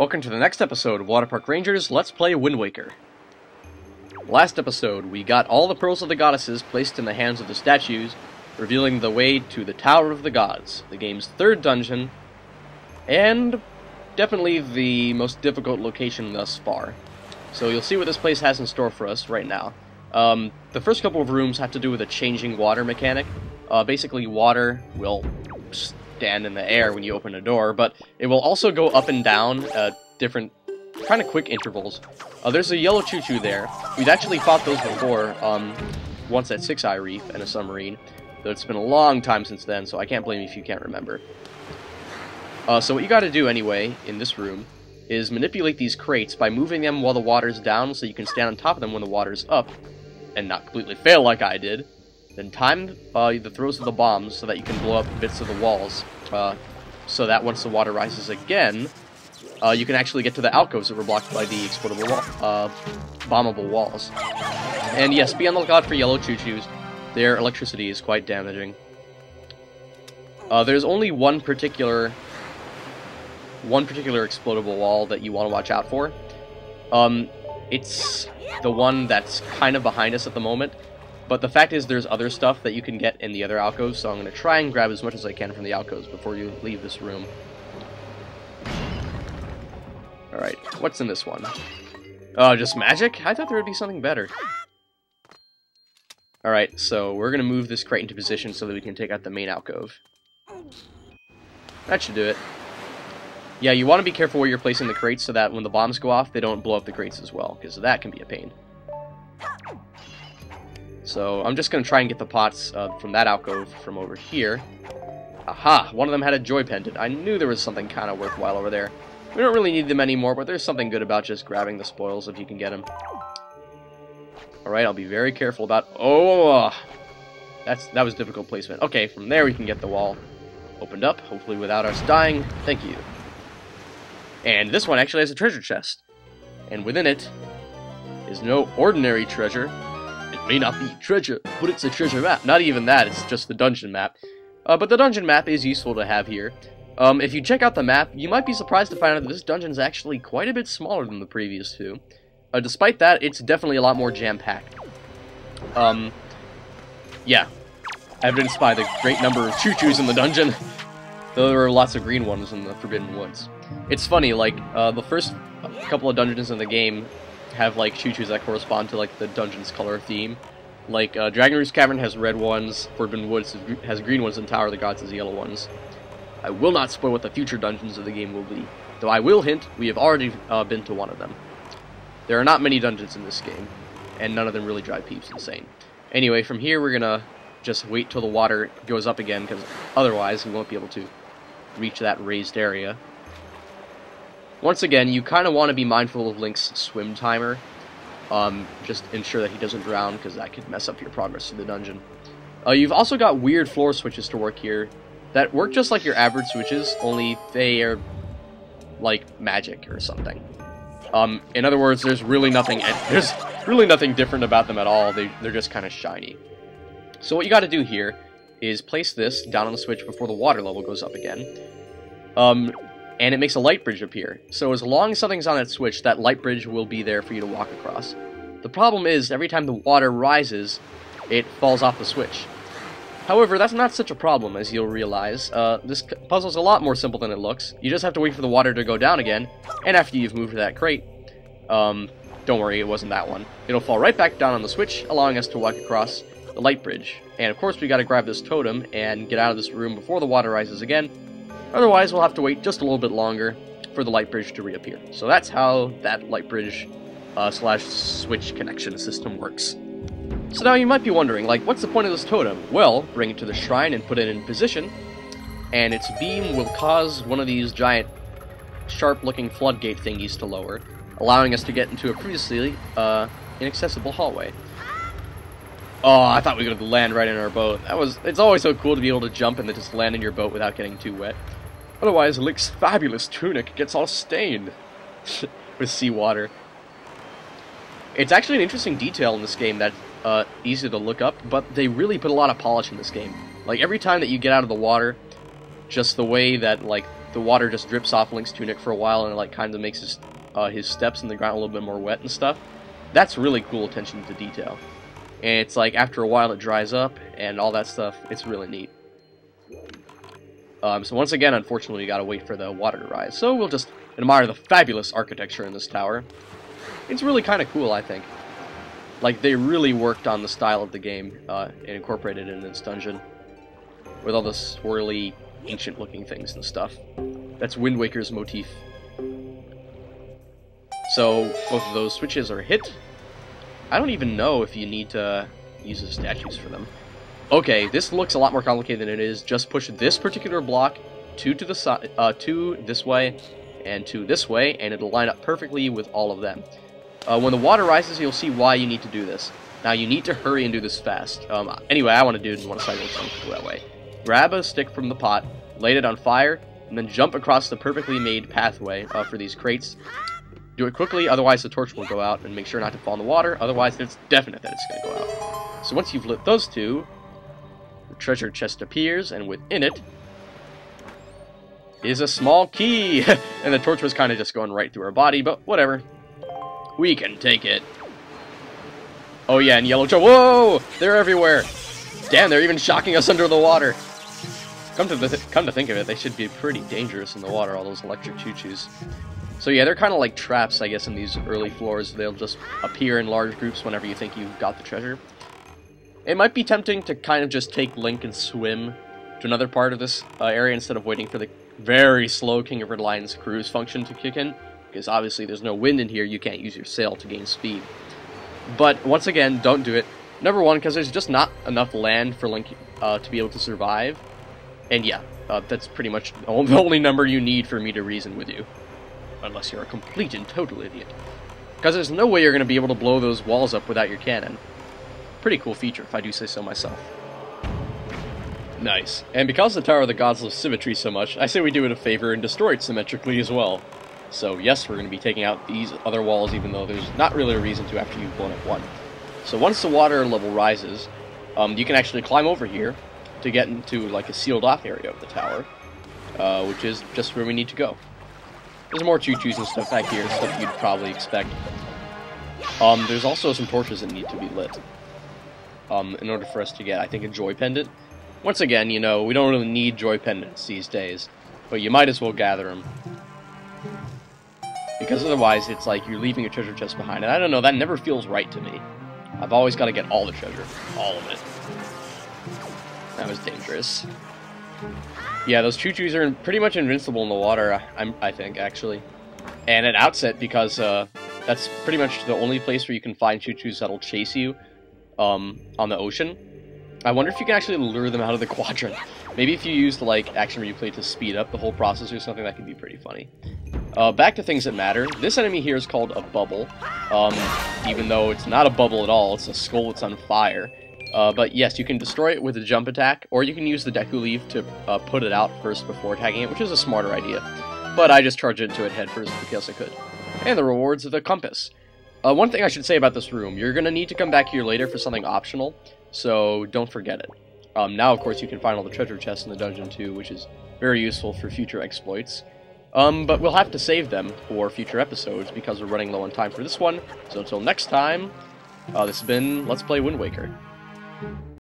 Welcome to the next episode of WaterparkRangers Let's Play Wind Waker. Last episode, we got all the pearls of the goddesses placed in the hands of the statues, revealing the way to the Tower of the Gods, the game's third dungeon, and definitely the most difficult location thus far. So you'll see what this place has in store for us right now. The first couple of rooms have to do with a changing water mechanic. Basically, water will stand in the air when you open a door, but it will also go up and down at different kind of quick intervals. There's a yellow choo-choo there. We've actually fought those before, once at Six Eye Reef and a submarine, though it's been a long time since then, so I can't blame you if you can't remember. So what you gotta do anyway, in this room, is manipulate these crates by moving them while the water's down so you can stand on top of them when the water's up, and not completely fail like I did. Then time the throws of the bombs so that you can blow up bits of the walls, so that once the water rises again, you can actually get to the alcoves that were blocked by the explodable bombable walls. And yes, be on the lookout for yellow choo-choos. Their electricity is quite damaging. There's only one particular explodable wall that you want to watch out for. It's the one that's kind of behind us at the moment. But the fact is there's other stuff that you can get in the other alcoves, so I'm going to try and grab as much as I can from the alcoves before you leave this room. Alright, what's in this one? Oh, just magic? I thought there would be something better. Alright, so we're going to move this crate into position so that we can take out the main alcove. That should do it. Yeah, you want to be careful where you're placing the crates so that when the bombs go off, they don't blow up the crates as well, because that can be a pain. So I'm just going to try and get the pots from that alcove from over here. Aha! One of them had a joy pendant. I knew there was something kind of worthwhile over there. We don't really need them anymore, but there's something good about just grabbing the spoils if you can get them. Alright, I'll be very careful about... Oh! That was difficult placement. Okay, from there we can get the wall opened up, hopefully without us dying. Thank you. And this one actually has a treasure chest. And within it is no ordinary treasure. It may not be treasure, but it's a treasure map. Not even that, it's just the dungeon map. But the dungeon map is useful to have here. If you check out the map, you might be surprised to find out that this dungeon is actually quite a bit smaller than the previous two. Despite that, it's definitely a lot more jam-packed. Yeah. Evidenced by the great number of choo-choos in the dungeon. Though there are lots of green ones in the Forbidden Woods. It's funny, like, the first couple of dungeons in the game have, like, choo-choos that correspond to, like, the dungeon's color theme. Like, Dragon Roost Cavern has red ones, Forbidden Woods has green ones, and Tower of the Gods has yellow ones. I will not spoil what the future dungeons of the game will be, though I will hint, we have already been to one of them. There are not many dungeons in this game, and none of them really drive peeps insane. Anyway, from here we're gonna just wait till the water goes up again, because otherwise we won't be able to reach that raised area. Once again, you kind of want to be mindful of Link's swim timer. Just ensure that he doesn't drown, because that could mess up your progress through the dungeon. You've also got weird floor switches to work here that work just like your average switches, only they are like magic or something. In other words, there's really nothing different about them at all. They're just kind of shiny. So what you got to do here is place this down on the switch before the water level goes up again. And it makes a light bridge appear. So as long as something's on that switch, that light bridge will be there for you to walk across. The problem is, every time the water rises, it falls off the switch. However, that's not such a problem, as you'll realize. This puzzle's a lot more simple than it looks. You just have to wait for the water to go down again, and after you've moved to that crate, don't worry, it wasn't that one. It'll fall right back down on the switch, allowing us to walk across the light bridge. And of course, we gotta grab this totem and get out of this room before the water rises again. Otherwise, we'll have to wait just a little bit longer for the light bridge to reappear. So that's how that light bridge slash switch connection system works. So now you might be wondering, like, what's the point of this totem? Well, bring it to the shrine and put it in position, and its beam will cause one of these giant, sharp-looking floodgate thingies to lower, allowing us to get into a previously inaccessible hallway. Oh, I thought we were going to land right in our boat. It's always so cool to be able to jump and then just land in your boat without getting too wet. Otherwise, Link's fabulous tunic gets all stained with seawater. It's actually an interesting detail in this game that's easy to look up, but they really put a lot of polish in this game. Like, every time that you get out of the water, just the way that, like, the water just drips off Link's tunic for a while, and it like kind of makes his steps in the ground a little bit more wet and stuff. That's really cool attention to detail. And it's like after a while it dries up and all that stuff. It's really neat. So once again, unfortunately, we gotta wait for the water to rise. So we'll just admire the fabulous architecture in this tower. It's really kind of cool, I think. Like, they really worked on the style of the game and incorporated it in this dungeon. With all the swirly, ancient-looking things and stuff. That's Wind Waker's motif. So, both of those switches are hit. I don't even know if you need to use the statues for them. Okay, this looks a lot more complicated than it is. Just push this particular block two to the side, two this way, and two this way, and it'll line up perfectly with all of them. When the water rises, you'll see why you need to do this. Now, you need to hurry and do this fast. Anyway, I want to do it in one cycle, so go that way. Grab a stick from the pot, light it on fire, and then jump across the perfectly made pathway for these crates. Do it quickly, otherwise the torch will go out, and make sure not to fall in the water, otherwise it's definite that it's going to go out. So once you've lit those two, the treasure chest appears, and within it is a small key! And the torch was kind of just going right through our body, but whatever. We can take it. Oh yeah, and yellow whoa! They're everywhere! Damn, they're even shocking us under the water! Come to think of it, they should be pretty dangerous in the water, all those electric choo-choos. So yeah, they're kind of like traps, I guess, in these early floors. They'll just appear in large groups whenever you think you've got the treasure. It might be tempting to kind of just take Link and swim to another part of this area instead of waiting for the very slow King of Red Lion's cruise function to kick in, because obviously there's no wind in here, you can't use your sail to gain speed. But once again, don't do it. Number one, because there's just not enough land for Link to be able to survive. And yeah, that's pretty much the only number you need for me to reason with you. Unless you're a complete and total idiot. Because there's no way you're going to be able to blow those walls up without your cannon. Pretty cool feature, if I do say so myself. Nice. And because the Tower of the Gods loves symmetry so much, I say we do it a favor and destroy it symmetrically as well. So yes, we're going to be taking out these other walls, even though there's not really a reason to after you've blown up one. So once the water level rises, you can actually climb over here to get into like a sealed off area of the tower, which is just where we need to go. There's more choo-choos and stuff back here, stuff you'd probably expect. There's also some torches that need to be lit in order for us to get, I think, a joy pendant. Once again, you know, we don't really need joy pendants these days, but you might as well gather them. Because otherwise, it's like you're leaving a treasure chest behind, and I don't know, that never feels right to me. I've always got to get all the treasure. All of it. That was dangerous. Yeah, those choo-choos are pretty much invincible in the water, I think, actually. And at Outset, because that's pretty much the only place where you can find choo-choos that'll chase you on the ocean. I wonder if you can actually lure them out of the quadrant. Maybe if you used, like, Action Replay to speed up the whole process or something, that could be pretty funny. Back to things that matter. This enemy here is called a bubble. Even though it's not a bubble at all, it's a skull that's on fire. But yes, you can destroy it with a jump attack, or you can use the Deku Leaf to put it out first before attacking it, which is a smarter idea. But I just charged into it head first because I could. And the rewards of the compass. One thing I should say about this room, you're going to need to come back here later for something optional, so don't forget it. Now, of course, you can find all the treasure chests in the dungeon too, which is very useful for future exploits. But we'll have to save them for future episodes because we're running low on time for this one. So until next time, this has been Let's Play Wind Waker.